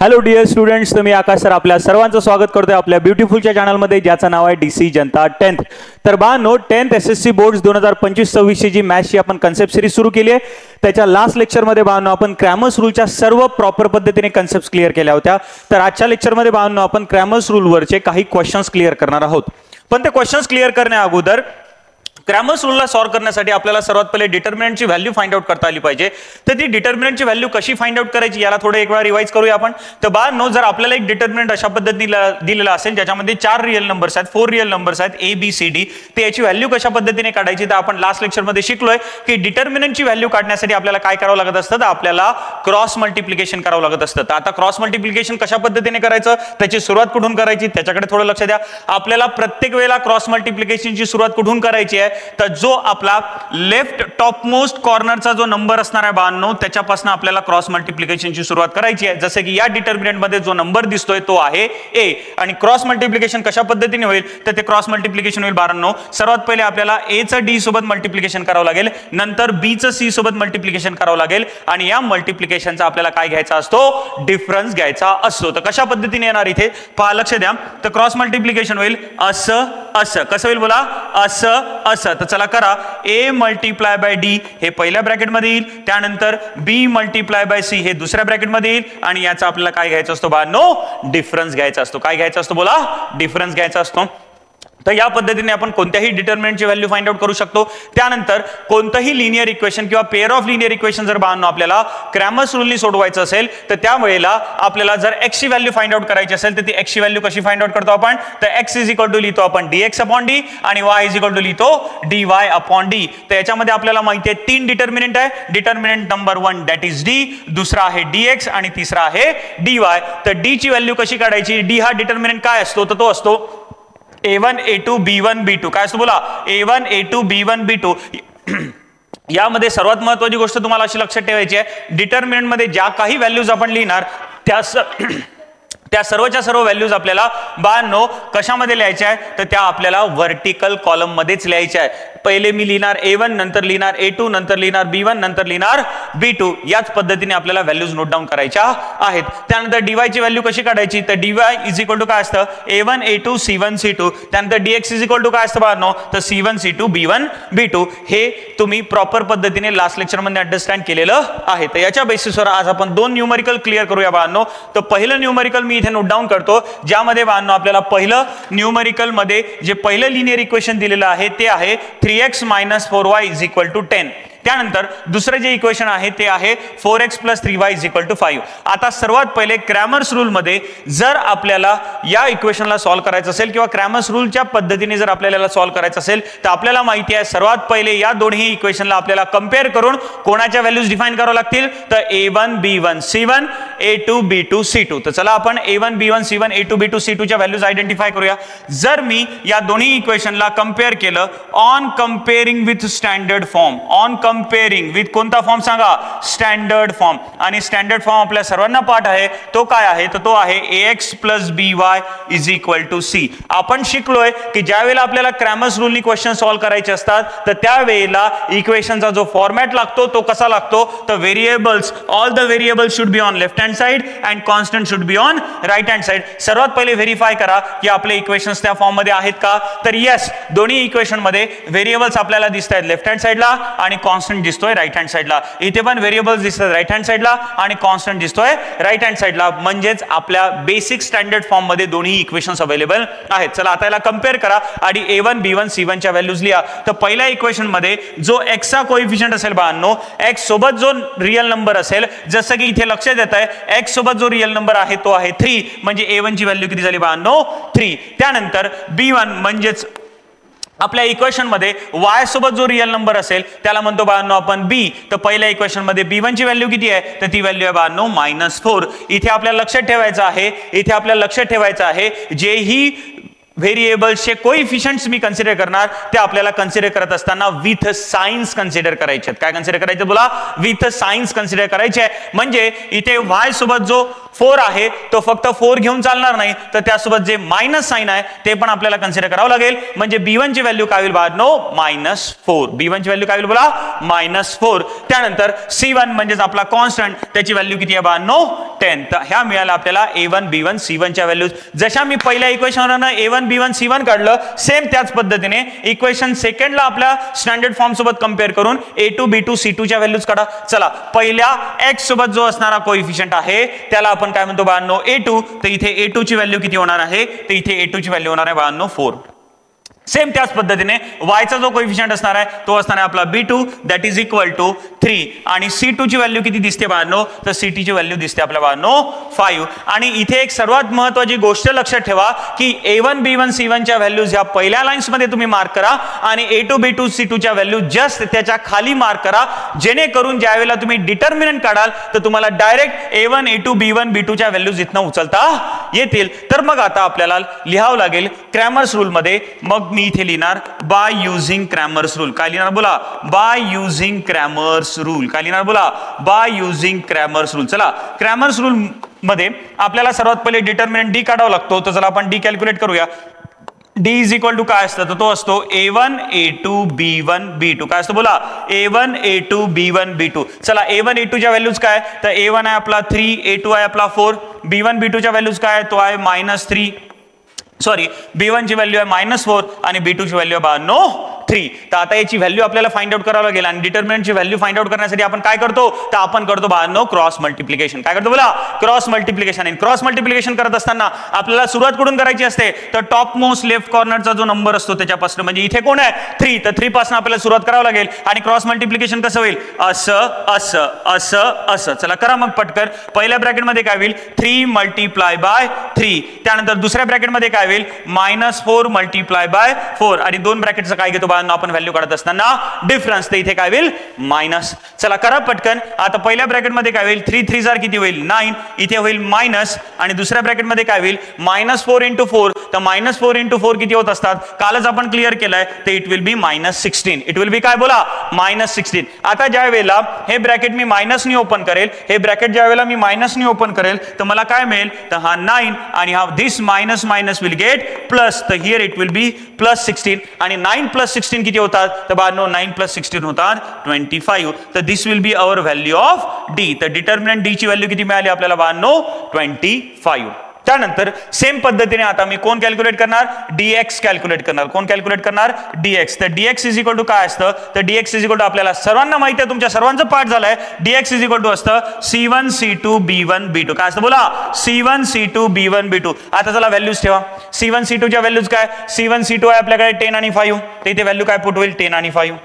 Hello dear students, मी आकाश sir आपल्या सर्वांचं स्वागत करतोय आपल्या ब्युटिफुलच्या चॅनलमध्ये, ज्याचं नाव आहे डीसी जनता 10th. तर बाळांनो, 10th एसएससी बोर्ड्स 2025-26 जी मॅथ्सची आपण कन्सेप्ट सिरीज सुरू केली आहे. त्याच्या लास्ट लेक्चरमध्ये बाळांनो आपण क्रॅमर्स रूलच्या सर्व प्रॉपर पद्धतीने कन्सेप्ट क्लिअर केल्या होत्या. तर आजच्या लेक्चरमध्ये बाळांनो आपण क्रॅमर्स रूलवरचे काही क्वेश्चन्स क्लिअर करणार आहोत. पण ते क्वेश्चन्स क्लिअर करण्या अगोदर क्रॅमर्स रूलला सॉल्व्ह करण्यासाठी आपल्याला सर्वात पहिले डिटर्मिनंटची व्हॅल्यू फाइंड आउट करता आली पाहिजे. तर ती डिटर्मिनंटची व्हॅल्यू कशी फाइंड आउट करायची याला थोडं एक वेळा रिवाइज करूया आपण. तर बाळांनो, जर आपल्याला एक डिटर्मिनंट अशा पद्धतीने दिलेला असेल ज्याच्यामध्ये 4 रिअल नंबर्स आहेत, 4 रिअल नंबर्स आहेत ए बी सी डी, तर याची व्हॅल्यू कशा पद्धतीने काढायची तर आपण लास्ट लेक्चरमध्ये शिकलोय की डिटर्मिनंटची व्हॅल्यू काढण्यासाठी आपल्याला काय करावं लागत असतं, तर आपल्याला क्रॉस मल्टिप्लिकेशन करावं लागत असतं. तर आता क्रॉस मल्टिप्लिकेशन कशा पद्धतीने करायचं, त्याची सुरुवात कुठून करायची त्याच्याकडे थोडं लक्ष द्या. आपल्याला प्रत्येक वेळेला क्रॉस मल्टिप्लिकेशनची सुरुवात कुठून करायची आहे, तर जो आपला लेफ्ट टॉप मोस्ट कॉर्नरचा जो नंबर असणार आहे बाळांनो, त्याच्यापासून आपल्याला क्रॉस मल्टिप्लिकेशनची सुरुवात करायची आहे. जसे की या डिटर्मिनंट मध्ये जो नंबर दिसतोय तो आहे ए, आणि क्रॉस मल्टिप्लिकेशन कशा पद्धतीने होईल तर ते क्रॉस मल्टिप्लिकेशन होईल बाळांनो. सर्वात पहिले आपल्याला ए चं डी सोबत मल्टिप्लिकेशन करावं लागेल, नंतर बी चं सी सोबत मल्टिप्लिकेशन करावं लागेल, आणि या मल्टिप्लिकेशनचा आपल्याला काय घ्यायचा असतो, डिफरन्स घ्यायचा असतो. तर कशा पद्धतीने येणार इथे पहा, लक्ष द्या. तर क्रॉस मल्टिप्लिकेशन होईल असं असं, कसं होईल बोला, असं असं. तर चला करा, ए मल्टिप्लाय बाय डी हे पहिल्या ब्रॅकेटमध्ये येईल, त्यानंतर बी मल्टिप्लाय बाय सी हे दुसऱ्या ब्रॅकेटमध्ये येईल, आणि याचा आपल्याला काय घ्यायचा असतो बाळांनो, डिफरन्स घ्यायचा असतो. काय घ्यायचा असतो बोला, डिफरन्स घ्यायचा असतो. तर या पद्धतीने आपण कोणत्याही डिटर्मिनंटची व्हॅल्यू फाइंड आउट करू शकतो. त्यानंतर कोणतंही लिनियर इक्वेशन किंवा पेअर ऑफ लिनियर इक्वेशन जर बाळांनो आपल्याला क्रॅमर्स रूलनी सोडवायचं असेल तर त्यावेळेला आपल्याला जर x ची व्हॅल्यू फाइंड आउट करायची असेल तर ती x ची व्हॅल्यू कशी फाइंड आउट करतो आपण, तर x इज इक्वल टू लिहितो आपण dx अपॉन डी आणि y इज इक्वल टू लिहितो dy अपॉन डी. तर याच्यामध्ये आपल्याला माहिती आहे 3 डिटर्मिनंट आहे. Determinant number 1 that is d, दुसरा आहे dx आणि तिसरा आहे dy. तर d ची व्हॅल्यू कशी काढायची, d हा डिटर्मिनंट काय असतो तर तो असतो A1 A2 B1 B2. काय असतो बोला, A1 A2 B1 B2. यामध्ये सर्वात महत्त्वाची गोष्ट तुम्हाला अशी लक्षात ठेवायची आहे, डिटर्मिनंट मध्ये ज्या काही व्हॅल्यूज आपण लिहिणार त्या सर्वच्या सर्व व्हॅल्यूज आपल्याला बाळांनो कशामध्ये लिहायच्या आहे, तर त्या आपल्याला व्हर्टिकल कॉलम मध्येच लिहायच्या आहे. पहिले मी लिहिणार A1, नंतर लिहिणार A2, नंतर लिहिणार B1, नंतर लिहिणार B2. याच पद्धतीने आपल्याला व्हॅल्यूज नोट डाऊन करायच्या आहेत. त्यानंतर dy ची व्हॅल्यू कशी काढायची, तर dy इज इक्वल टू काय असतं, A1 A2 C1 C2. त्यानंतर dx इज इक्वल टू काय असतं बाळांनो, तर C1 C2 B1 B2. हे तुम्ही प्रॉपर पद्धतीने लास्ट लेक्चर मध्ये अंडरस्टँड केलेलं आहे. तर याच्या बेसिसवर आज आपण 2 न्यूमरिकल क्लिअर करूया बाळांनो. तर पहिलं न्यूमरिकल मी इथे नोट डाऊन करतो, ज्यामध्ये बाळांनो आपल्याला पहिलं न्यूमरिकल मध्ये जे पहिलं लिनियर इक्वेशन दिलेलं आहे ते आहे 3x - 4y = 10. त्यानंतर दुसरं जे इक्वेशन आहे ते आहे 4x + 3y = 5. आता सर्वात पहिले क्रॅमर्स रूल मध्ये जर आपल्याला या इक्वेशनला सॉल्व्ह करायचं असेल किंवा क्रॅमर्स रूलच्या पद्धतीने जर आपल्याला सॉल्व्ह करायचं असेल तर आपल्याला माहिती आहे सर्वात पहिले या दोन्ही इक्वेशनला आपल्याला कंपेअर करून कोणाच्या व्हॅल्यूज डिफाइन करावं लागतील, तर A1 B1 C1 A2 B2 C2. तर चला आपण A1 B1 C1 A2 B2 C2 च्या व्हॅल्यूज आयडेंटिफाय करूया. जर मी या दोन्ही इक्वेशनला कंपेअर केलं on comparing with standard form, on comparing with कोणता फॉर्म सांगा, स्टँडर्ड फॉर्म. आणि स्टँडर्ड फॉर्म आपल्या सर्वांना पाठ आहे, तो काय आहे तर तो आहे ax + by = c. आपण शिकलोय की ज्या वेळेला आपल्याला क्रॅमर्स रूलनी क्वेश्चन सॉल्व्ह करायचे असतात तर त्यावेळेला इक्वेशनचा जो फॉर्मॅट लागतो तो कसा लागतो, तर variables, all the variables should be on left hand side and constant should be on right hand side. सर्वात पहिले व्हेरीफाय करा की आपले इक्वेशन्स त्या फॉर्म मध्ये आहेत का, तर येस, दोन्ही इक्वेशन मध्ये व्हेरिएबल्स आपल्याला दिसत आहेत लेफ्ट हँड साइडला आणि कॉन्स्टंट दिसतोय राईट हँड साइडला. इथे पण व्हेरिएबल्स दिसतात राईट हँड साइडला आणि कॉन्स्टंट दिसतोय राईट हँड साइडला. म्हणजेच आपल्या बेसिक स्टँडर्ड फॉर्म मध्ये दोन्ही इक्वेशन्स अवेलेबल आहेत. चला आता याला कंपेअर करा आणि A1 B1 C1 च्या व्हॅल्यूज लिहा. तर पहिल्या इक्वेशन मध्ये जो x चा कोएफिशियंट असेल बाळांनो, x सोबत जो रिअल नंबर असेल, जसं की इथे लक्षात येत आहे x सोबत जो रिअल नंबर आहे तो आहे 3, म्हणजे A1 ची व्हॅल्यू किती झाली बाळांनो, 3. त्यानंतर B1 म्हणजेच आपल्या इक्वेशन मध्ये y सोबत जो रिअल नंबर असेल त्याला म्हणतो बाळांनो आपण b. तर पहिल्या इक्वेशन मध्ये b1 ची व्हॅल्यू किती आहे, तर ती व्हॅल्यू आहे बाळांनो -4. इथे आपल्याला लक्षात ठेवायचं आहे जेही व्हेरिएबल्सचे कोएफिशियंट्स मी कन्सिडर करणार ते आपल्याला कन्सिडर करत असताना विथ साइन्स कन्सिडर करायचे आहेत. काय कन्सिडर करायचे बोला, विथ साइन्स कन्सिडर करायचे आहे. म्हणजे इथे y सोबत जो 4 आहे तो फक्त 4 घेऊन चालणार नाही, तर त्यासोबत जे मायनस साइन आहे ते पण आपल्याला कन्सिडर करावं लागेल. म्हणजे B1 ची व्हॅल्यू काय होईल बाळांनो, -4. B1 ची व्हॅल्यू काय होईल बोला, -4. त्यानंतर C1 म्हणजेच आपला कॉन्स्टंट, त्याची व्हॅल्यू किती आहे बाळांनो, 10. तर ह्या मिळाल्या आपल्याला A1 B1 C1 च्या व्हॅल्यूज. जशा मी पहिल्या इक्वेशनवरून A1 B1 C1 काढलं, सेम त्याच पद्धतीने इक्वेशन सेकंडला आपल्या स्टँडर्ड फॉर्म सोबत कंपेअर करून A2 B2 C2 च्या व्हॅल्यूज काढा. चला, पहिल्या x सोबत जो असणारा कोएफिशिएंट आहे त्याला आपण काय म्हणतो बाळांनो, A2. तर इथे A2 ची व्हॅल्यू किती होणार आहे, तर इथे A2 ची व्हॅल्यू होणार आहे बाळांनो 4. सेम त्याच पद्धतीने y चा जो कोएफिशिएंट असणार आहे तो असणार आहे आपला B2 that is equal to 3. आणि C2 ची व्हॅल्यू किती दिसते बाळांनो, तर C2 ची व्हॅल्यू दिसते आपल्या बाळांनो 5. आणि इथे एक सर्वात महत्त्वाची गोष्ट लक्षात ठेवा की A1 B1 C1 च्या व्हॅल्यूज ह्या पहिल्या लाईन्स मध्ये तुम्ही मार्क करा आणि A2 B2 C2 च्या व्हॅल्यू जस्ट त्याच्या खाली मार्क करा, जेणेकरून ज्यावेळेला तुम्ही डिटर्मिनंट काढाल तर तुम्हाला direct A1 A2 B1 B2 च्या व्हॅल्यूज इथनं उचलता येतील. तर मग आता आपल्याला लिहावं लागेल क्रॅमर्स रूल मध्ये. मग मी इथे लिहिणार बाय युझिंग क्रॅमर्स रूल. काय लिहिणार बोला, बाय युझिंग क्रॅमर्स रूल. काय लिहिणार बोला, बाय युझिंग क्रॅमर्स रूल. चला, क्रॅमर्स रूल मध्ये आपल्याला सर्वात पहिले डिटर्मिनंट डी काढावा लागतो. तर चला आपण डी कॅल्क्युलेट करूया. D इज इक्वल टू काय असतं, तर तो असतो A1 A2 B1 B2. काय असतो बोला, A1 A2 B1 B2. चला, A1 A2 च्या व्हॅल्यूज काय, तर A1 आहे आपला 3, A2 आहे आपला 4, B1 B2 च्या व्हॅल्यूज काय, तो आहे -3. सॉरी, B1 ची व्हॅल्यू आहे -4 आणि B2 ची व्हॅल्यू आहे बाळांनो 3. तर आता याची व्हॅल्यू आपल्याला फाइंड आउट करावं लागेल आणि डिटर्मिनंटची व्हॅल्यू फाइंड आउट करण्यासाठी आपण काय करतो, तर आपण करतो बाळांनो क्रॉस मल्टिप्लिकेशन. काय करतो बोला, क्रॉस मल्टिप्लिकेशन. आणि क्रॉस मल्टिप्लिकेशन करत असताना आपल्याला सुरुवात कुठून करायची असते, तर टॉप मोस्ट लेफ्ट कॉर्नरचा जो नंबर असतो त्याच्यापासून, म्हणजे इथे कोण आहे 3, तर 3 पासून आपल्याला सुरुवात करावं लागेल. आणि क्रॉस मल्टिप्लिकेशन कसं होईल, असं असं असं असं. चला करा मग पटकन. पहिल्या ब्रॅकेट मध्ये काय होईल, 3 मल्टिप्लाय बाय 3. त्यानंतर दुसऱ्या ब्रॅकेट मध्ये काय होईल, -4 मल्टिप्लाय बाय 4. आणि दोन ब्रॅकेटचं काय घेतो बाळांनो आपण व्हॅल्यू काढत असताना, डिफरन्स. तर इथे काय होईल, मायनस. चला करा पटकन. आता पहिल्या ब्रॅकेट मध्ये काय होईल, 3 3 जार किती होईल 9, इथे होईल मायनस. आणि दुसऱ्या ब्रॅकेट मध्ये काय होईल, -4 × 4. तर -4 × 4 किती होत असतात, कालच आपण क्लिअर केलंय, तर it will be -16. It will बी काय बोला, -16. आता ज्या वेळेला हे ब्रॅकेट मी मायनसनी ओपन करेल, हे ब्रॅकेट ज्या वेळेला मी मायनसनी ओपन करेल, तर मला काय मिळेल, तर हा 9 आणि हा this minus minus will get plus. तर हिअर इट विल बी +16. आणि 9 + 16 किती होतात, तर बाळांनो 9 + 16 होतात 25. तर this will be our value of D. तर डिटर्मिनंट डी ची व्हॅल्यू किती मिळाली आपल्याला बाळांनो, 25. त्यानंतर सेम पद्धतीने आता मी कोण कॅल्क्युलेट करणार, dx कॅल्क्युलेट करणार. कोण कॅल्क्युलेट करणार, dx. तर dx इज इक्वल टू काय असतं, तर dx इज इक्वल टू आपल्याला सर्वांना माहिती आहे, तुमच्या सर्वांचं पाठ झालंय. dx इज इक्वल टू असतं C1 C2 B1 B2. काय असतं बोला, C1 C2 B1 B2. आता चला व्हॅल्यूज ठेवा. C1 C2 च्या व्हॅल्यूज काय, C1 C2 आहे आपल्याकडे 10 आणि 5. तर इथे व्हॅल्यू काय पुट होईल, 10 आणि 5.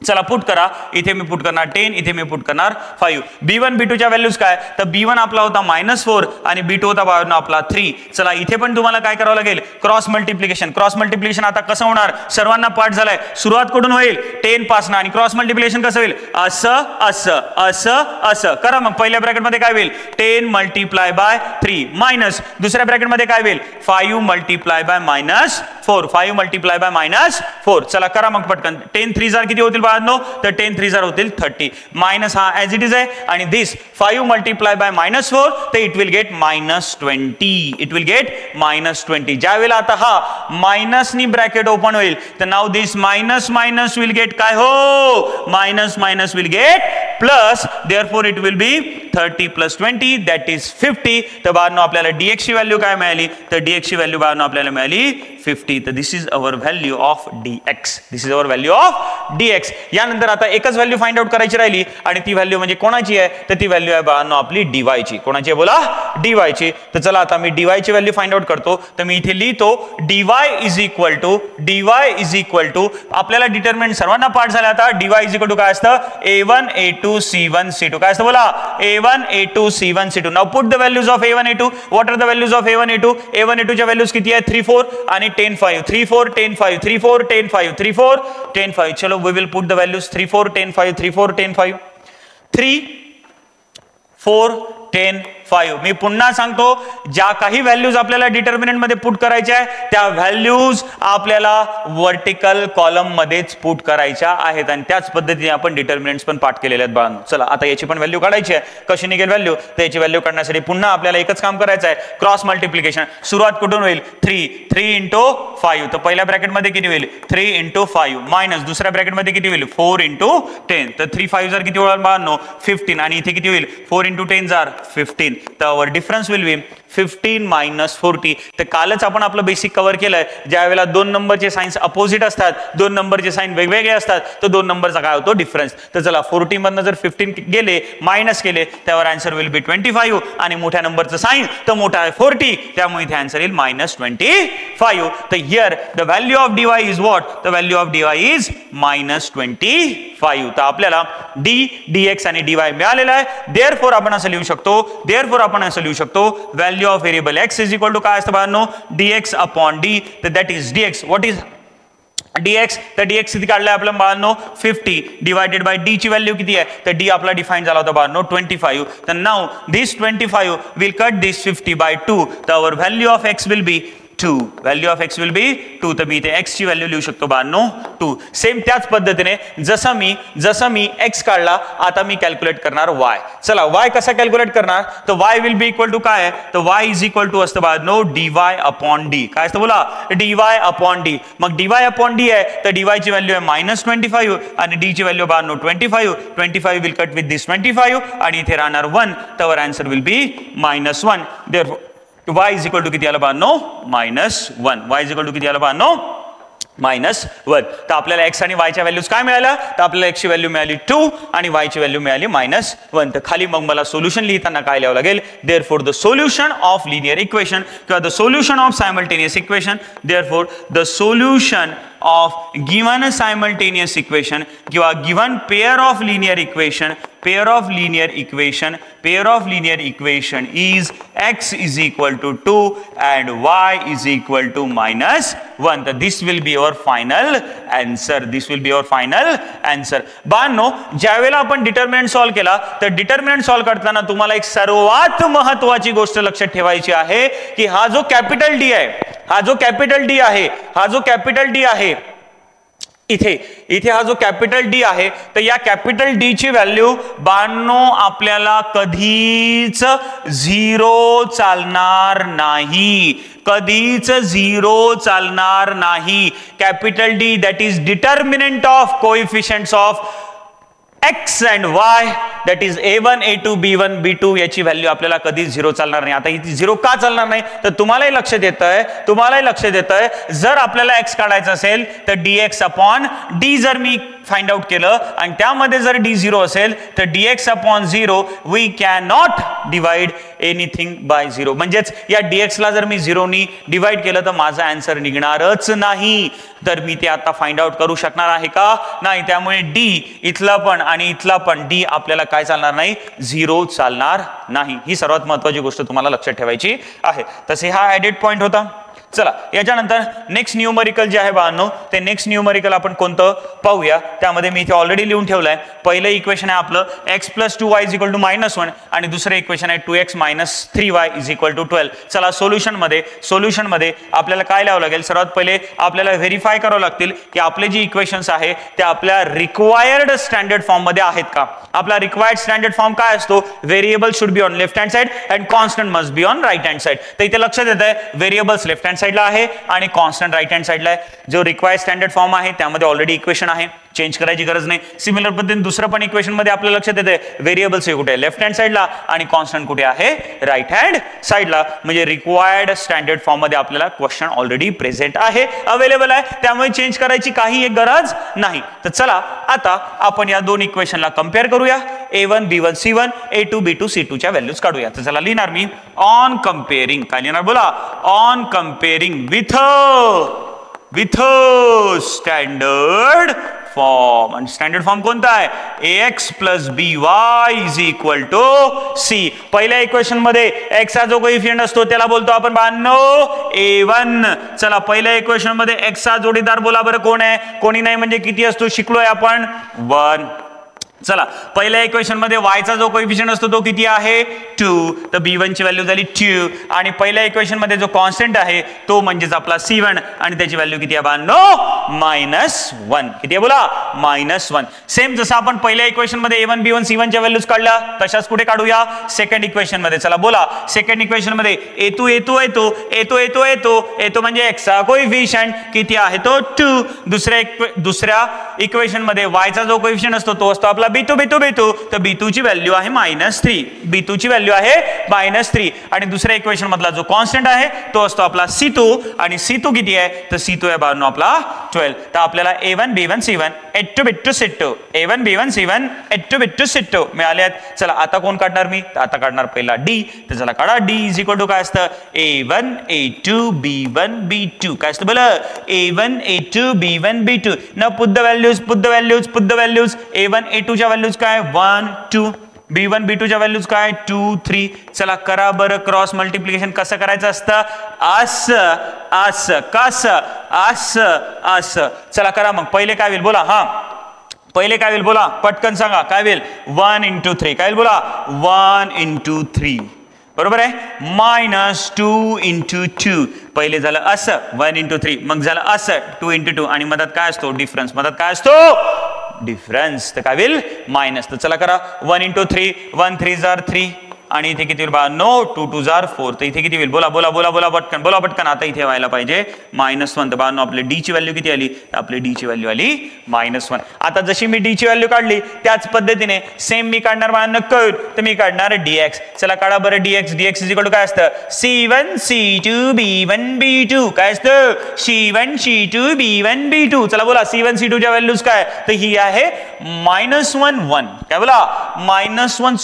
चला पुट करा. इथे मी पुट करणार 10, इथे मी पुट करणार 5. B1 B2 च्या व्हॅल्यूज काय, तर B1 आपला होता -4 आणि B2 होता बाळांनो आपला 3. चला इथे पण तुम्हाला काय करावं लागेल, क्रॉस मल्टिप्लिकेशन. क्रॉस मल्टिप्लिकेशन आता कसं होणार, सर्वांना पाठ झालाय. सुरुवात कुठून होईल, 10 पासून. आणि क्रॉस मल्टिप्लिकेशन कसं होईल, असं असं असं असं. करा मग. पहिल्या ब्रॅकेट मध्ये काय होईल, 10 मल्टिप्लाय बाय 3 मायनस. दुसऱ्या ब्रॅकेट मध्ये काय होईल, 5 मल्टिप्लाय बाय -4. 5 multiply by -4. चला करा मग पटकन. 10 3 जार किती होतील बाळांनो, तर 10 3 जार होतील 30. मायनस हा ऍज इट इज आहे. आणि दिस 5 मल्टिप्लाय बाय -4, तर it will gate -20. It will gate -20. ज्या वेळेला आता हा मायनसनी ब्रॅकेट ओपन होईल, तर now this minus minus will gate काय हो, minus minus will get plus. Therefore it will B 30 + 20 that is 50. तर बाळांनो आपल्याला dx ची व्हॅल्यू काय मिळाली, तर dx ची व्हॅल्यू बाळांनो आपल्याला मिळाली 50. तर this is our value of dx. This is our value of dx. यानंतर आता एकच व्हॅल्यू फाइंड आउट करायची राहिली आणि ती व्हॅल्यू म्हणजे कोणाची आहे, तर ती व्हॅल्यू आहे बाळांनो आपली dy ची. कोणाची आहे बोला, dy ची. तर चला आता मी dy ची व्हॅल्यू फाइंड आउट करतो. तर मी इथे लिहितो dy इज इक्वल टू आपल्याला डिटर्मिनंट सर्वांना पाठ झाला. आता dy इज इक्वल टू काय असतं, A1 A2 C1 C2. काय असतं बोला, A1 A2 C1 C2. Now put the values of A1 A2. What are the values of A1 A2. A1 A2 च्या व्हॅल्यूज किती आहे, 3 4 आणि 10 5. 3 4 10 5 3 4 10 5 3 4 10 5. चलो we will put the values 3 4 10 5 3 4 10 5. 3 4 10 5. मी पुन्हा सांगतो, ज्या काही व्हॅल्यूज आपल्याला डिटर्मिनंट मध्ये पुट करायच्या आहे त्या व्हॅल्यूज आपल्याला व्हर्टिकल कॉलम मध्येच पुट करायच्या आहेत आणि त्याच पद्धतीने आपण डिटर्मिनंट्स पण पाठ केलेले आहेत बाळांनो. चला आता याची पण व्हॅल्यू काढायची आहे. कशी निघेल व्हॅल्यू? तर याची व्हॅल्यू काढण्यासाठी पुन्हा आपल्याला एकच काम करायचं आहे, क्रॉस मल्टिप्लिकेशन. सुरुवात कुठून होईल? 3 into 5. तर पहिल्या ब्रॅकेट मध्ये किती होईल? 3 into 5 मायनस दुसऱ्या ब्रॅकेट मध्ये किती होईल? 4 into 10. तर 3 5 जर किती होईल बाळांनो? 15. आणि इथे किती होईल? 4 into 10 जार 15. तर आवर डिफरन्स विल बी 15 minus 40. तर कालच आपण आपलं बेसिक कव्हर केलंय, ज्या वेळेला दोन नंबरचे साइन्स अपोजिट असतात, दोन नंबरचे साइन वेगवेगळे असतात, तर दोन नंबरचा काय होतो? डिफरन्स. तर चला 40 मधनं जर 15 गेले मायनस केले त्यावर आन्सर विल बी 25 आणि मोठ्या नंबरचं साइन तर मोठा आहे 40, त्यामुळे इथे आन्सर येईल -25. तर here the value of dy is what? The value of dy is -25. तर आपल्याला d dx आणि dy मिळालेला आहे. देअरफॉर आपण असं लिहू शकतो value of variable x is equal to काय असतं बाळांनो? dx upon d. तर that is dx. what is dx? तर dx किती काढलाय आपलं बाळांनो? 50 डिवायडेड बाय d ची व्हॅल्यू किती आहे? तर d आपला डिफाइन झाला होता बाळांनो 25. तर now this 25 will cut this 50 by 2. तर our value of x will be 2. Value of x will be 2. तर मी इथे x ची व्हॅल्यू लिहू शकतो बाळांनो 2. सेम त्याच पद्धतीने जसं मी x काढला, आता मी कॅल्क्युलेट करणार y. चला y कसा कॅल्क्युलेट करणार? तर y will be equal to काय आहे? तर y इज इक्वल टू असतं बाळांनो dy अपॉन d. काय असतं बोला? dy upon d. मग dy अपॉन d आहे तर dy ची व्हॅल्यू आहे -25 आणि d ची व्हॅल्यू बाळांनो 25 विल कट विथ दिस 25 आणि इथे राहणार 1. तर answer will be -1. Therefore y is equal to किती आलं बाळांनो? -1. y इज इक्वल टू किती आलं बाळांनो? -1. तर आपल्याला x आणि y च्या व्हॅल्यूज काय मिळाल्या? तर आपल्याला x ची व्हॅल्यू मिळाली 2 आणि y ची व्हॅल्यू मिळाली -1. तर खाली मग मला सोल्युशन लिहिताना काय लिहावं लागेल? Therefore the solution of linear equation किंवा the solution of simultaneous equation. Therefore the solution of given simultaneous equation किंवा given pair of linear equation is x is equal to 2 and y is equal to -1. तर this will be your final answer. बाळांनो, ज्या वेळेला आपण determinant solve केला तर determinant solve करताना तुम्हाला एक सर्वात महत्त्वाची गोष्ट लक्षात ठेवायची आहे की हा जो कॅपिटल डी आहे इथे हा जो कॅपिटल डी आहे, तर या कॅपिटल डी ची व्हॅल्यू बाळांनो आपल्याला कधीच 0 चालणार नाही. Capital D that is determinant of coefficients of x and y, that is a1 a2 b1 b2, याची व्हॅल्यू आपल्याला कधी 0 चालणार नाही. आता इथे 0 का चालणार नाही? तर तुम्हालाही लक्षात येतंय जर आपल्याला x काढायचं असेल तर dx अपॉन d जर मी फाइंड आउट केलं आणि त्यामध्ये जर d 0 असेल तर dx upon 0 we can not divide anything by 0. म्हणजेच या dx ला जर मी 0 नी डिवाइड केलं तर माझा आन्सर निघणारच नाही. तर मी ते आता फाइंड आउट करू शकणार आहे का? नाही. त्यामुळे d इथला पण आणि इथला पण d आपल्याला काय चालणार नाही? 0 चालणार नाही. ही सर्वात महत्त्वाची गोष्ट तुम्हाला लक्षात ठेवायची आहे. तसे हा ऍडेड पॉइंट होता. चला याच्यानंतर नेक्स्ट न्यूमरिकल जे आहे बाळांनो, ते नेक्स्ट न्यूमरिकल आपण कोणतं पाहूया. त्यामध्ये मी इथे ऑलरेडी लिहून ठेवलंय. पहिलं इक्वेशन आहे आपलं x + 2y = -1 आणि दुसरं इक्वेशन आहे 2x - 3y = 12. चला सोल्युशन मध्ये आपल्याला काय लिहावं लागेल? सर्वात पहिले आपल्याला व्हेरीफाय करावं लागतील की आपले जे इक्वेशन्स आहे ते आपल्या रिक्वायर्ड स्टँडर्ड फॉर्म मध्ये आहेत का. आपला रिक्वायर्ड स्टँडर्ड फॉर्म काय असतो? Variable should be on left hand side and constant must be on right hand side. तर इथे लक्षात येत आहे व्हेरिएबल्स लेफ्ट हँड साइडला आहे आणि कॉन्स्टंट राईट हँड साइडला आहे. जो रिक्वायर्ड स्टँडर्ड फॉर्म आहे त्यामध्ये ऑलरेडी इक्वेशन आहे, चेंज करायची गरज नाही. सिमिलर पद्धतीने दुसरं पण इक्वेशन मध्ये आपल्याला लक्षात येते व्हेरिएबल्स कुठे आहे? लेफ्ट हँड साइडला आणि कॉन्स्टंट कुठे आहे? राईट हँड साइडला. म्हणजे रिक्वायर्ड स्टँडर्ड फॉर्म मध्ये आपल्याला क्वेश्चन ऑलरेडी प्रेझेंट आहे, अवेलेबल आहे, त्यामुळे चेंज करायची काही एक गरज नाही. तर चला आता आपण या दोन इक्वेशनला कम्पेअर करूया. a1 b1 c1 a2 b2 c2 च्या व्हॅल्यूज काढूया. तर चला लिहिणार मी ऑन कम्पेअरिंग. काय लिहिणार बोला? On comparing with standard form. आणि स्टँडर्ड फॉर्म कोणता आहे? ax + by = c. पहिल्या इक्वेशन मध्ये x हा जो कोएफिशिएंट असतो त्याला बोलतो आपण बाळांनो a1. चला पहिल्या इक्वेशन मध्ये x हा जोडीदार बोला बरं कोण आहे? कोणी नाही म्हणजे किती असतो? शिकलोय आपण 1. चला पहिल्या इक्वेशन मध्ये y चा जो कोएफिशियंट असतो तो किती आहे 2, तर b1 ची व्हॅल्यू झाली 2 आणि पहिल्या इक्वेशन मध्ये जो कॉन्स्टंट आहे तो म्हणजेच आपला c1 आणि त्याची व्हॅल्यू किती आहे बानो -1. किती आहे बोला -1. सेम जसं आपण पहिल्या इक्वेशन मध्ये a1 b1 c1 च्या व्हॅल्यूज काढल्या तशाच कुठे काढूया सेकंड इक्वेशन मध्ये. चला बोला सेकंड इक्वेशन मध्ये a2 म्हणजे x चा कोएफिशियंट किती आहे तो 2. दुसऱ्या इक्वेशन मध्ये y चा जो कोएफिशियंट असतो तो असतो आपला b2 तर b2 ची व्हॅल्यू आहे -3. b2 ची व्हॅल्यू आहे -3 आणि दुसऱ्या इक्वेशन मधला जो कॉन्स्टंट आहे तो असतो आपला c2 आणि c2 किती आहे तर c2 आहे बाजूने आपला 12. तर आपल्याला a1 b1 c1 a2 b2 c2 a1 b1 c1 a2 b2 c2 मिळाले आहेत. चला आता कोण काढणार मी तर आता काढणार पहिला d. तर चला काढा d = काय असतं a1 a2 b1 b2 काय असतं बोला a1 a2 b1 b2. Now put the values a1 a2 च्या व्हॅल्यूज काय 1 2 b1 b2 च्या व्हॅल्यूज काय 2 3. चला करा बरं क्रॉस मल्टिप्लिकेशन कसं करायचं असतं असं. चला करा मग पहिले काय होईल बोला पहिले काय होईल बोला पटकन सांगा काय होईल 1 × 3 काय होईल बोला 1 × 3 बरोबर आहे -2 × 2. पहिले झालं असं 1 × 3 मग झालं असं 2 × 2 आणि मधात काय असतो डिफरन्स डिफरन्स तर काय होईल मायनस. तर चला करा 1 × 3 1 3 जार 3 आणि इथे किती होईल बा 2 2 जार 4. तर इथे किती होईल बोला पटकन आता इथे व्हायला पाहिजे -1. तर बानो आपले d ची व्हॅल्यू किती आली तर आपली d ची व्हॅल्यू आली -1. आता जशी मी d ची व्हॅल्यू काढली त्याच पद्धतीने सेम मी काढणार बानो कट तर मी काढणार dx. चला काढा बरं dx = काय असतं c1 c2 b1 b2 काय असतं c1 c2 b1 b2. चला बोला c1 c2 च्या व्हॅल्यूज काय तर ही आहे -1 1 काय बोला -1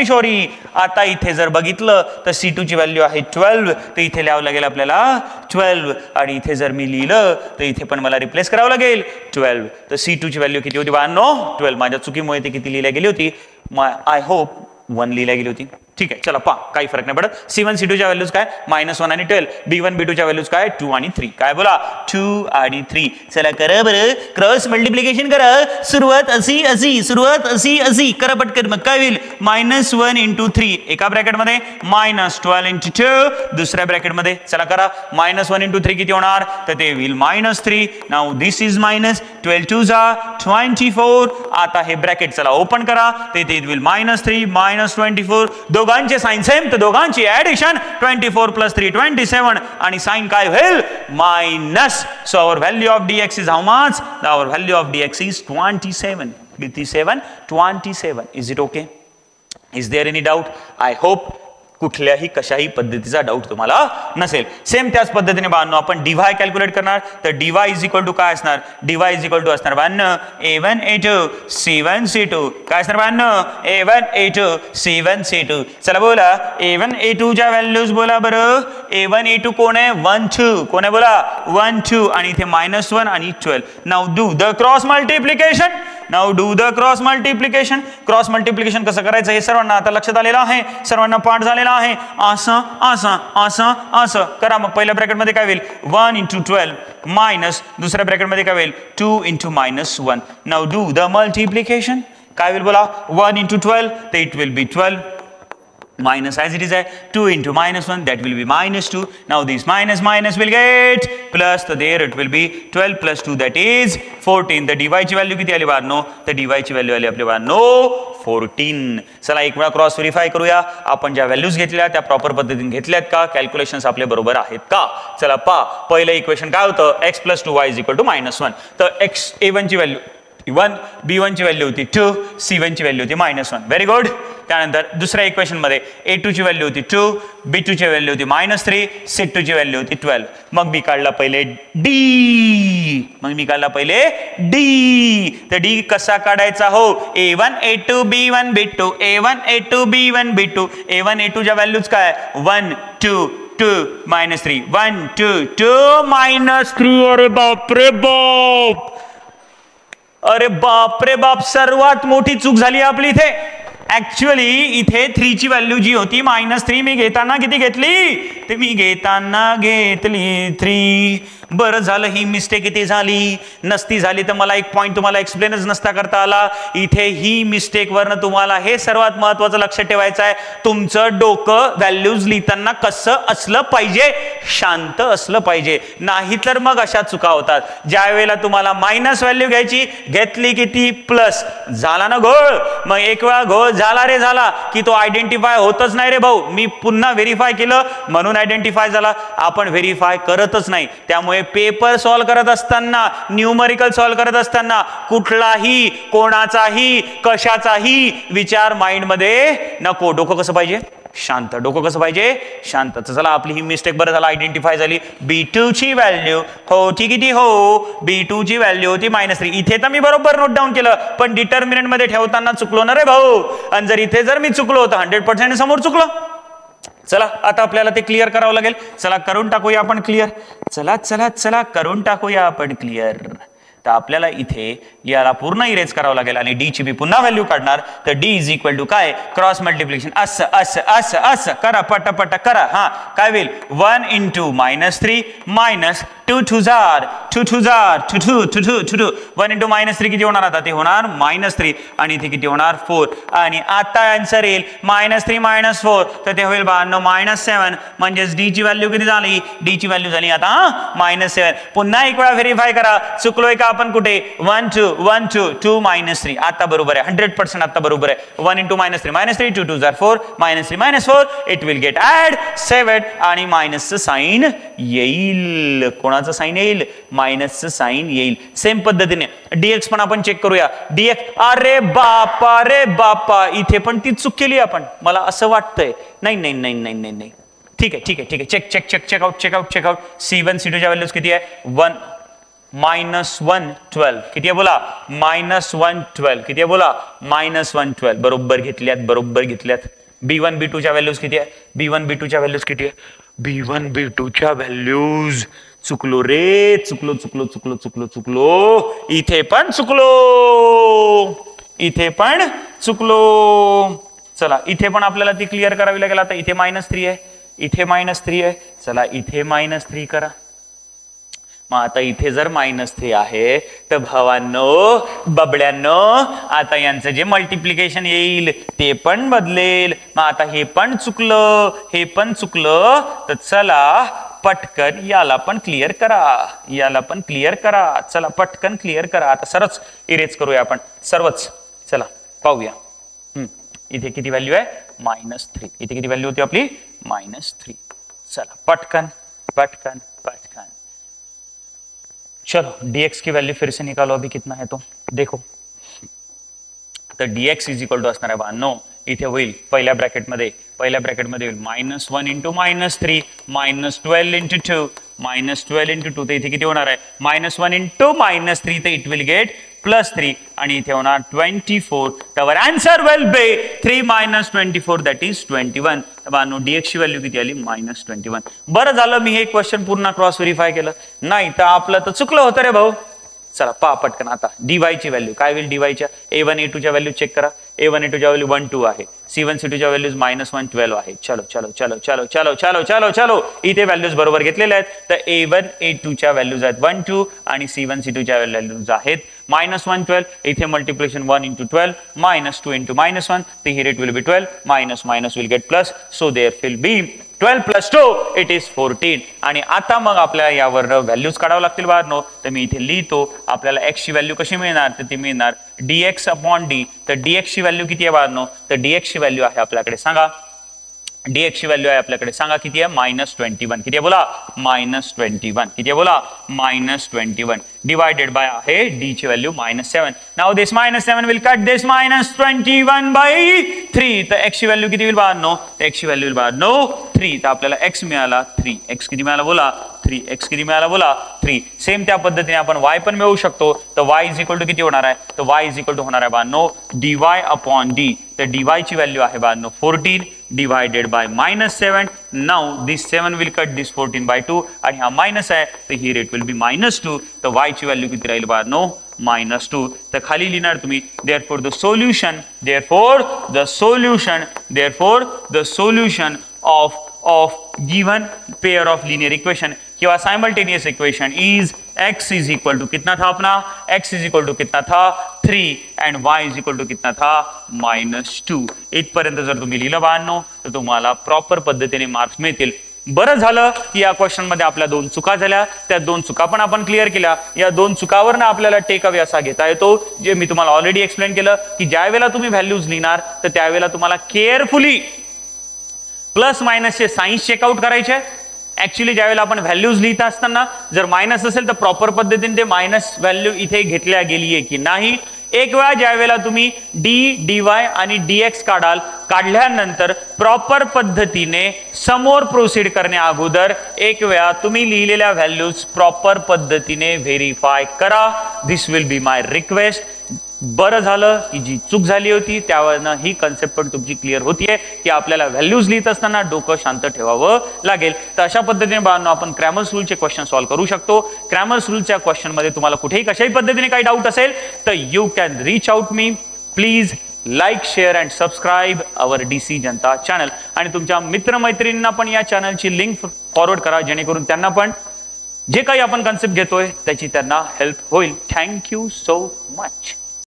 सॉरी. आता इथे जर बघितलं तर c2 ची व्हॅल्यू आहे 12 तर इथे लिहावं लागेल आपल्याला 12 आणि इथे जर मी लिहिलं तर इथे पण मला रिप्लेस करावं लागेल 12. तर c2 ची व्हॅल्यू किती होती बानो 12. माझ्या चुकीमुळे ती किती लिहिल्या गेली होती आय होप 1 लिहिल्या गेली होती. ठीक आहे चला काही फरक नाही पडत. c1 c2 च्या व्हॅल्यूज काय -1 आणि 12 b1 b2 च्या व्हॅल्यूज काय 2 आणि 3 काय बोला 2 आणि 3. चला करा बरं क्रॉस मल्टिप्लिकेशन करा. सुरुवात अशी करा पटकन. मग काय होईल -1 × 3 एका ब्रॅकेट मध्ये -12 × 2 दुसऱ्या ब्रॅकेट मध्ये. चला करा -1 × 3 किती होणार तर ते होईल -3. Now this is -12 2 24. आता हे ब्रॅकेट चला ओपन करा ते होईल -3 -24. दोघांचे साइन सेम तर दोघांची ऍडिशन 24 + 3 27 आणि साइन काय होईल minus. So our value of dx is how much our value of dx is 27 27. Is it okay is there any doubt I hope कुठल्याही कशाही पद्धतीचा डाऊट तुम्हाला नसेल. सेम त्याच पद्धतीने बांधनो आपण dy कॅल्क्युलेट करणार तर dy = काय असणार dy = असणार बांधनो a1 a2 c1 c2 काय असणार बांधनो a1 a2 c1 c2. चला बोला a1 a2 च्या व्हॅल्यूज बोला बरं a1 a2 कोण आहे 1 2 कोण आहे बोला 1 2 आणि इथे -1 आणि 12. Now do the cross multiplication cross multiplication कसं करायचं हे सर्वांना आता लक्षात आलेलं आहे सर्वांना पाठ झालेला आहे. असं करा. मग पहिल्या ब्रॅकेट मध्ये काय होईल 1 × 12 मायनस दुसऱ्या ब्रॅकेट मध्ये काय होईल 2 × -1. नाउ डू द मल्टिप्लिकेशन काय होईल बोला 1 × 12 तर it will B 12 minus as it is 2 × -1 that will be -2. Now this minus will get plus so there it will be 12 + 2 that is 14. The dy ची value किती आली बाळांनो तर dy ची व्हॅल्यू आली आपल्या बाळांनो 14. चला एक वेळा क्रॉस व्हेरीफाय करूया आपण ज्या व्हॅल्यूज घेतल्या त्या प्रॉपर पद्धतीने घेतल्यात का कॅल्क्युलेशन्स आपले बरोबर आहेत का. चला पहिलं इक्वेशन काय होतं x + 2y = -1. तर x a1 ची व्हॅल्यू 1 b1 ची व्हॅल्यू होती 2 c1 ची व्हॅल्यू होती -1. Very good. त्यानंतर दुसऱ्या इक्वेशन मध्ये a2 ची व्हॅल्यू होती 2 b2 ची व्हॅल्यू होती -3 c2 ची व्हॅल्यू होती 12. मग मी काढला पहिले d तर d कसा काढायचा हो a1 a2 b1 b2 a1 a2 b1 b2 a1 a2 च्या व्हॅल्यूज काय 1 2 2 -3 1 2 2 -3. अरे बाप रे बाप सर्वात मोठी चूक झाली आपली इथे. ऍक्च्युअली इथे 3 ची व्हॅल्यू जी होती -3 मी घेताना किती घेतली तर मी घेताना घेतली 3 बरं झालं ही मिस्टेक इथे झाली, नसती झाली तर मला एक पॉईंट तुम्हाला एक्सप्लेनच नसता करता आला. इथे ही मिस्टेक वरनं तुम्हाला हे सर्वात महत्वाचं लक्षात ठेवायचं आहे, तुमचं डोकं व्हॅल्यूज लिहिताना कसं असलं पाहिजे, शांत असलं पाहिजे. नाही तर मग अशा चुका होतात. ज्या वेळेला तुम्हाला मायनस व्हॅल्यू घ्यायची, घेतली किती प्लस, झाला ना घोळ. मग एक वेळा घोळ झाला रे झाला की तो आयडेंटिफाय होतच नाही रे भाऊ. मी पुन्हा व्हेरीफाय केलं म्हणून आयडेंटिफाय झाला. आपण व्हेरीफाय करतच नाही. त्यामुळे पेपर सॉल्व्ह करत असताना, न्यूमरिकल सॉल्व्ह करत असताना कुठलाही, कोणाचाही, कशाचाही विचार माइंड मध्ये नको. डोकं कसं पाहिजे, शांत. डोकं कसं पाहिजे, शांत. चला आपली ही मिस्टेक बरं झाला आयडेंटिफाय झाली. B2 ची व्हॅल्यू होती किती, हो B2 ची व्हॅल्यू होती -3. इथे तर मी बरोबर नोट डाऊन केलं, पण डिटर्मिनंट मध्ये ठेवताना चुकलो ना रे भाऊ. आणि जर इथे जर मी चुकलो तर 100% समोर चुकलो. चला आता आपल्याला ते क्लिअर करावं लागेल. चला करून टाकूया आपण क्लिअर. चला चला चला करून टाकूया आपण क्लिअर. तर आपल्याला इथे याला पूर्ण इरेज करावं लागेल आणि डी ची मी पुन्हा व्हॅल्यू काढणार. तर डी इज इक्वल टू काय, क्रॉस मल्टिप्लिकेशन. असं असं असं असं करा, पटापट करा. हा काय होईल, 1 × -3 मायनस 2 2 जार 2 2 जार 2 2 2 2 2 2. 1 × -3 किती होणार, आता ते होणार -3 आणि इथे किती होणार 4. आणि आता आन्सर येईल -3 - 4, तर ते होईल -7. म्हणजेच डी ची व्हॅल्यू किती झाली, डी ची व्हॅल्यू झाली आता -7. पुन्हा एक वेळा व्हेरीफाय करा, चुकलोय का आपण कुठे, 1 2 1 2 2 -3. आता बरोबर आहे, 100% आता बरोबर आहे. 1 × -3 -3 2 2 जार 4 -3 -4 इट विल गेट ऍड 7 आणि मायनसचं साइन येईल. कोणाचं साइन येईल, मायनसचं साइन येईल. सेम पद्धतीने dx पण आपण चेक करूया. dx, अरे बापा रे बापा, इथे पण ती चूक केली आपण, मला असं वाटतंय. नाही नाही नाही नाही नाही नाही, ठीक आहे ठीक आहे ठीक आहे. Check check check checkout checkout checkout. C1 C2 च्या व्हॅल्यूज किती आहे, -1 12 किती आहे बोला, -1 12 किती आहे बोला, -1 12. बरोबर घेतल्यात, बरोबर घेतल्यात. B1 B2 च्या व्हॅल्यूज किती आहे, B1 B2 च्या व्हॅल्यूज किती आहे, B1 B2 च्या व्हॅल्यूज. चुकलो रे, चुकलो चुकलो चुकलो चुकलो चुकलो. इथे पण चुकलो, इथे पण चुकलो. चला इथे पण आपल्याला ती क्लिअर करावी लागेल. आता इथे -3 आहे, इथे -3 आहे. चला इथे -3 करा. मग आता इथे जर -3 आहे तर भावांनो, बबड्यांनो, आता यांचं जे मल्टिप्लिकेशन येईल ते पण बदलेल. मग आता हे पण चुकलं, हे पण चुकलं. तर चला पटकन याला पण क्लिअर करा, याला पण क्लिअर करा. चला पटकन क्लिअर करा. आता सरच इरेज करूया आपण सर्वच. चला पाहूया. इथे किती व्हॅल्यू आहे, -3. इथे किती व्हॅल्यू होती आपली, -3. चला पटकन पटकन पटकन. चलो dx की वैल्यू फिर से निकालो. अभी कितना है तो देखो. तर dx इज इक्वल टू असणार आहे 9. इथे होईल पहिल्या ब्रॅकेटमध्ये होईल -1 × -3 -12 × 2 -12 × 2. तर इथे किती होणार आहे, -1 × -3 तर इट विल गेट +3 आणि इथे होणार 24. तर answer will B 3 - 24 that is 21. Bano dx ची व्हॅल्यू किती आली, -21. बरं झालं मी हे क्वेश्चन पूर्ण क्रॉस व्हेरीफाय केलं, नाही तर आपलं तर चुकलं होतं रे भाऊ. चला पहा पटकन. आता dy ची व्हॅल्यू काय होईल, dy च्या a1 a2 च्या व्हॅल्यू चेक करा. a1 a2 च्या व्हॅल्यू 1 2 आहे. C1 C2 च्या व्हॅल्यूज -1 12 आहे. चलो चलो चलो चलो चलो चलो चलो चलो. इथे व्हॅल्यूज बरोबर घेतलेल्या आहेत. तर a1 a2 च्या व्हॅल्यूज आहेत 1 2 आणि C1 C2 च्या व्हॅल्यूज आहेत -1 12. इथे मल्टिप्लिकेशन 1 × 12 -2 × -1. तर here it will be 12 minus will get plus. So there will be 12 + 2 it is 14. आणि आता मग आपल्याला यावर व्हॅल्यूज काढावं लागतील बाळांनो. तर मी इथे लिहितो. आपल्याला x ची व्हॅल्यू कशी मिळणार, तर ती मिळणार dx/d. तर dx ची व्हॅल्यू किती आहे बाळांनो, तर dx ची व्हॅल्यू आहे आपल्याकडे, सांगा dx ची व्हॅल्यू आहे आपल्याकडे, सांगा किती आहे, -21. किती आहे बोला, -21. किती आहे बोला, -21 डिवायडेड बाय आहे d ची value -7. Now this -7 will cut this -21/3. तर x ची व्हॅल्यू किती होईल बाळांनो, तर x ची व्हॅल्यू होईल बाळांनो 3. तर आपल्याला x मिळाला 3. x किती मिळाला बोला, 3. x किती मिळाला बोला, 3. सेम त्या पद्धतीने आपण y पण मिळवू शकतो. तर y इज इक्वल टू किती होणार आहे, तर y इज इक्वल टू होणार आहे बाळांनो dy/d. तर dy ची व्हॅल्यू आहे बाळांनो 14 divided by -7. Now this 7 will cut this 14/2 आणि हा मायनस आहे, तर here it will be -2. तर y ची व्हॅल्यू किती राहील बाळांनो, -2. तर खाली लिहिणार तुम्ही therefore the solution of given pair of linear equation किंवा simultaneous equation is x is equal to कितना था अपना, x इज इक्वल टू कितना था 3 and y is equal to कितना था -2. इथपर्यंत जर तुम्ही लिहिलं बाळांनो तर तुम्हाला प्रॉपर पद्धतीने मार्क्स मिळतील. बरं झालं की या क्वेश्चन मध्ये आपल्या 2 चुका झाल्या, त्या 2 चुका पण आपण क्लिअर केल्या. या 2 चुकावरनं आपल्याला टेक अवे असा घेता येतो, जे मी तुम्हाला ऑलरेडी एक्सप्लेन केलं की ज्या वेळेला तुम्ही व्हॅल्यूज लिहिणार तर त्यावेळेला तुम्हाला केअरफुली प्लस मायनसचे साइन्स चेकआउट करायचे. ऍक्च्युली ज्यावेळेला आपण व्हॅल्यूज लिहित असताना जर मायनस असेल तर प्रॉपर पद्धतीने ते मायनस व्हॅल्यू इथे घेतल्या गेली आहे की नाही. एक वेळा ज्या वेळेला तुम्ही डी डी वाय आणि डीएक्स काढल्यानंतर प्रॉपर पद्धतीने समोर प्रोसीड करण्या अगोदर एक वेळा तुम्ही लिहिलेल्या व्हॅल्यूज प्रॉपर पद्धतीने व्हेरीफाय करा. दिस विल बी माय रिक्वेस्ट. बरं झालं की जी चूक झाली होती त्यावरनं ही कन्सेप्ट पण तुमची क्लिअर होतीये की आपल्याला व्हॅल्यूज लिहित असताना डोकं शांत ठेवावं लागेल. तर अशा पद्धतीने बाळांनो आपण क्रॅमर्स रूलचे क्वेश्चन सॉल्व्ह करू शकतो. क्रॅमर्स रूलच्या क्वेश्चन मध्ये तुम्हाला कुठेही कशाही पद्धतीने काही डाऊट असेल तर you can reach out me. Please like, share and subscribe our DC Janata channel आणि तुमच्या मित्रमैत्रिणींना पण या चॅनलची लिंक फॉरवर्ड करा जेणेकरून त्यांना पण जे काही आपण कन्सेप्ट घेतोय त्याची त्यांना हेल्प होईल. Thank you so much.